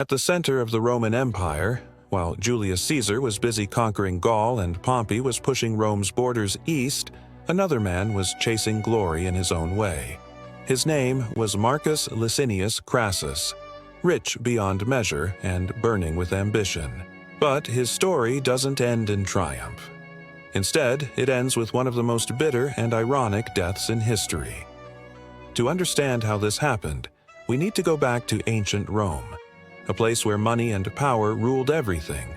At the center of the Roman Empire, while Julius Caesar was busy conquering Gaul and Pompey was pushing Rome's borders east, another man was chasing glory in his own way. His name was Marcus Licinius Crassus, rich beyond measure and burning with ambition. But his story doesn't end in triumph. Instead, it ends with one of the most bitter and ironic deaths in history. To understand how this happened, we need to go back to ancient Rome, a place where money and power ruled everything,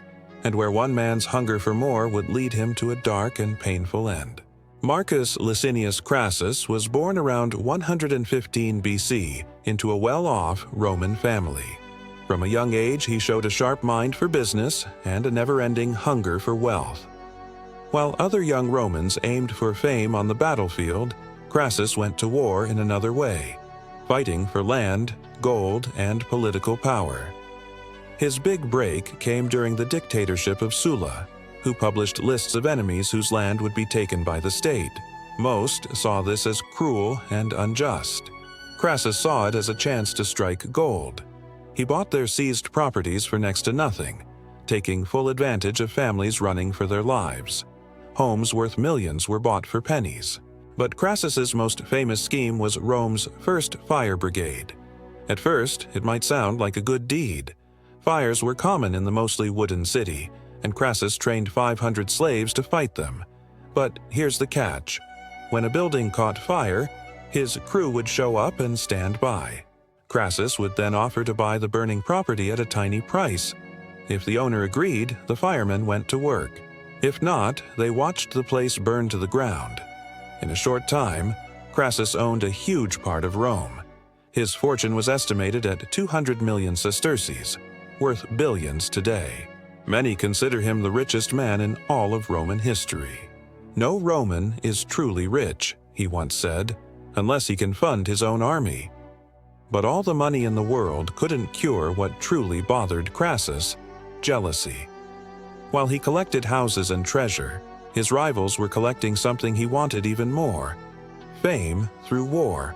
and where one man's hunger for more would lead him to a dark and painful end. Marcus Licinius Crassus was born around 115 BC into a well-off Roman family. From a young age, he showed a sharp mind for business and a never-ending hunger for wealth. While other young Romans aimed for fame on the battlefield, Crassus went to war in another way, fighting for land, gold, and political power. His big break came during the dictatorship of Sulla, who published lists of enemies whose land would be taken by the state. Most saw this as cruel and unjust. Crassus saw it as a chance to strike gold. He bought their seized properties for next to nothing, taking full advantage of families running for their lives. Homes worth millions were bought for pennies. But Crassus's most famous scheme was Rome's first fire brigade. At first, it might sound like a good deed. Fires were common in the mostly wooden city, and Crassus trained 500 slaves to fight them. But here's the catch. When a building caught fire, his crew would show up and stand by. Crassus would then offer to buy the burning property at a tiny price. If the owner agreed, the firemen went to work. If not, they watched the place burn to the ground. In a short time, Crassus owned a huge part of Rome. His fortune was estimated at 200 million sesterces, worth billions today. Many consider him the richest man in all of Roman history. "No Roman is truly rich," he once said, "unless he can fund his own army." But all the money in the world couldn't cure what truly bothered Crassus: jealousy. While he collected houses and treasure, his rivals were collecting something he wanted even more: fame through war.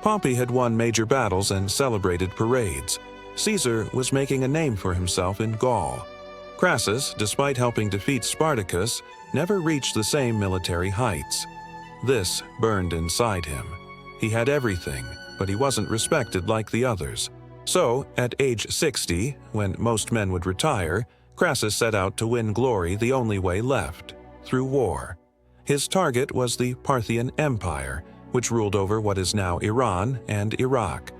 Pompey had won major battles and celebrated parades. Caesar was making a name for himself in Gaul. Crassus, despite helping defeat Spartacus, never reached the same military heights. This burned inside him. He had everything, but he wasn't respected like the others. So, at age 60, when most men would retire, Crassus set out to win glory the only way left: through war. His target was the Parthian Empire, which ruled over what is now Iran and Iraq.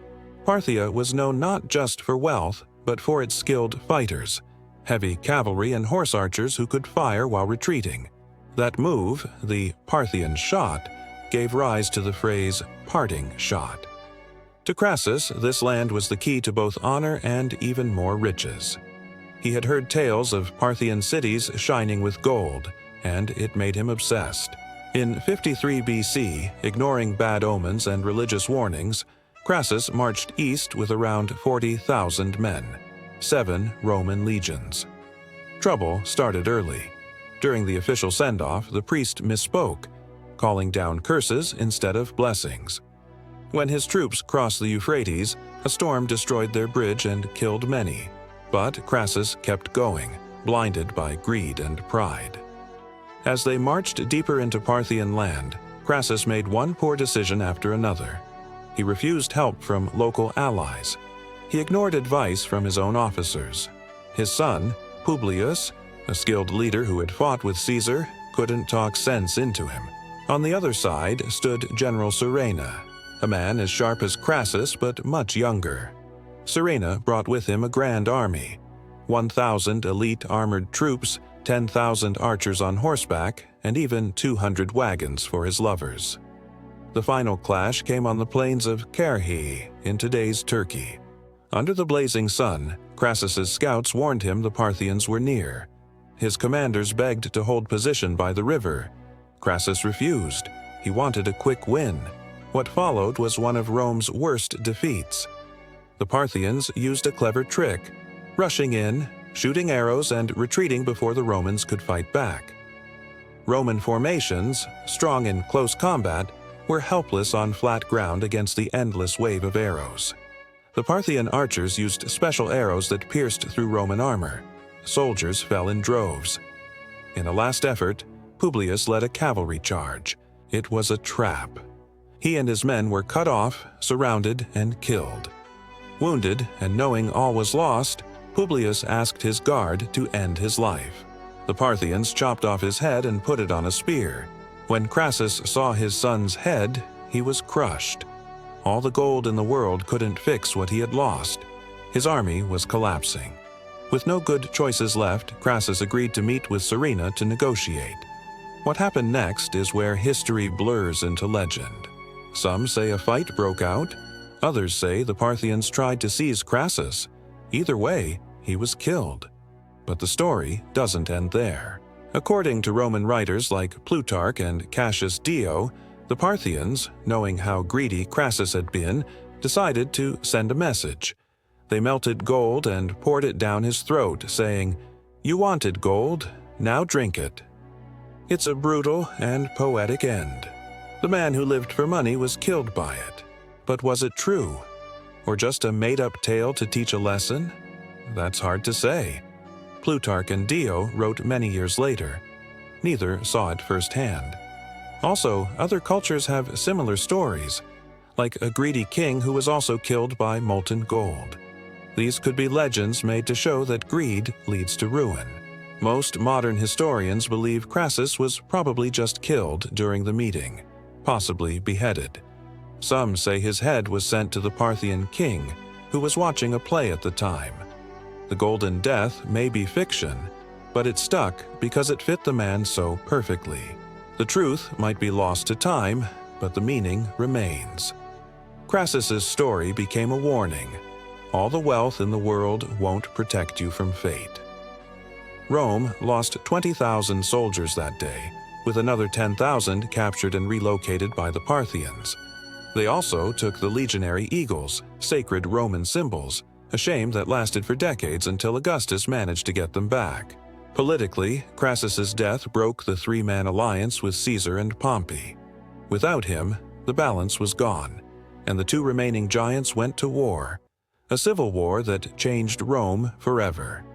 Parthia was known not just for wealth, but for its skilled fighters, heavy cavalry and horse archers who could fire while retreating. That move, the Parthian shot, gave rise to the phrase parting shot. To Crassus, this land was the key to both honor and even more riches. He had heard tales of Parthian cities shining with gold, and it made him obsessed. In 53 BC, ignoring bad omens and religious warnings, Crassus marched east with around 40,000 men, 7 Roman legions. Trouble started early. During the official send-off, the priest misspoke, calling down curses instead of blessings. When his troops crossed the Euphrates, a storm destroyed their bridge and killed many. But Crassus kept going, blinded by greed and pride. As they marched deeper into Parthian land, Crassus made one poor decision after another. He refused help from local allies. He ignored advice from his own officers. His son, Publius, a skilled leader who had fought with Caesar, couldn't talk sense into him. On the other side stood General Surena, a man as sharp as Crassus but much younger. Surena brought with him a grand army: 1,000 elite armored troops, 10,000 archers on horseback, and even 200 wagons for his lovers. The final clash came on the plains of Kerhi in today's Turkey. Under the blazing sun, Crassus's scouts warned him the Parthians were near. His commanders begged to hold position by the river. Crassus refused. He wanted a quick win. What followed was one of Rome's worst defeats. The Parthians used a clever trick, rushing in, shooting arrows, and retreating before the Romans could fight back. Roman formations, strong in close combat, were helpless on flat ground against the endless wave of arrows. The Parthian archers used special arrows that pierced through Roman armor. Soldiers fell in droves. In a last effort, Publius led a cavalry charge. It was a trap. He and his men were cut off, surrounded, and killed. Wounded, and knowing all was lost, Publius asked his guard to end his life. The Parthians chopped off his head and put it on a spear. When Crassus saw his son's head, he was crushed. All the gold in the world couldn't fix what he had lost. His army was collapsing. With no good choices left, Crassus agreed to meet with Serena to negotiate. What happened next is where history blurs into legend. Some say a fight broke out. Others say the Parthians tried to seize Crassus. Either way, he was killed. But the story doesn't end there. According to Roman writers like Plutarch and Cassius Dio, the Parthians, knowing how greedy Crassus had been, decided to send a message. They melted gold and poured it down his throat, saying, "You wanted gold, now drink it." It's a brutal and poetic end. The man who lived for money was killed by it. But was it true? Or just a made-up tale to teach a lesson? That's hard to say. Plutarch and Dio wrote many years later. Neither saw it firsthand. Also, other cultures have similar stories, like a greedy king who was also killed by molten gold. These could be legends made to show that greed leads to ruin. Most modern historians believe Crassus was probably just killed during the meeting, possibly beheaded. Some say his head was sent to the Parthian king, who was watching a play at the time. The Golden Death may be fiction, but it stuck because it fit the man so perfectly. The truth might be lost to time, but the meaning remains. Crassus's story became a warning. All the wealth in the world won't protect you from fate. Rome lost 20,000 soldiers that day, with another 10,000 captured and relocated by the Parthians. They also took the legionary eagles, sacred Roman symbols, a shame that lasted for decades until Augustus managed to get them back. Politically, Crassus's death broke the three-man alliance with Caesar and Pompey. Without him, the balance was gone, and the two remaining giants went to war, a civil war that changed Rome forever.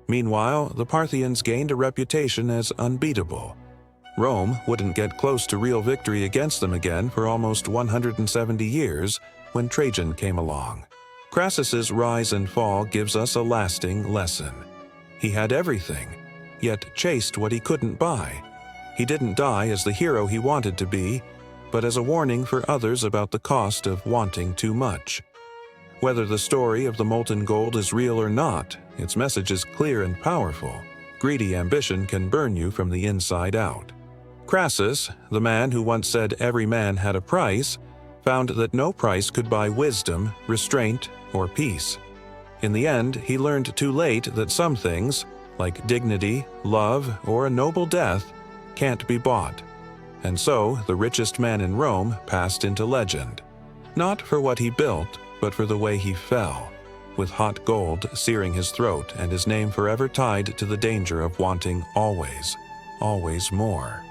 Meanwhile, the Parthians gained a reputation as unbeatable. Rome wouldn't get close to real victory against them again for almost 170 years when Trajan came along. Crassus's rise and fall gives us a lasting lesson. He had everything, yet chased what he couldn't buy. He didn't die as the hero he wanted to be, but as a warning for others about the cost of wanting too much. Whether the story of the molten gold is real or not, its message is clear and powerful. Greedy ambition can burn you from the inside out. Crassus, the man who once said every man had a price, found that no price could buy wisdom, restraint, or peace. In the end, he learned too late that some things, like dignity, love, or a noble death, can't be bought. And so, the richest man in Rome passed into legend. Not for what he built, but for the way he fell, with hot gold searing his throat and his name forever tied to the danger of wanting always, always more.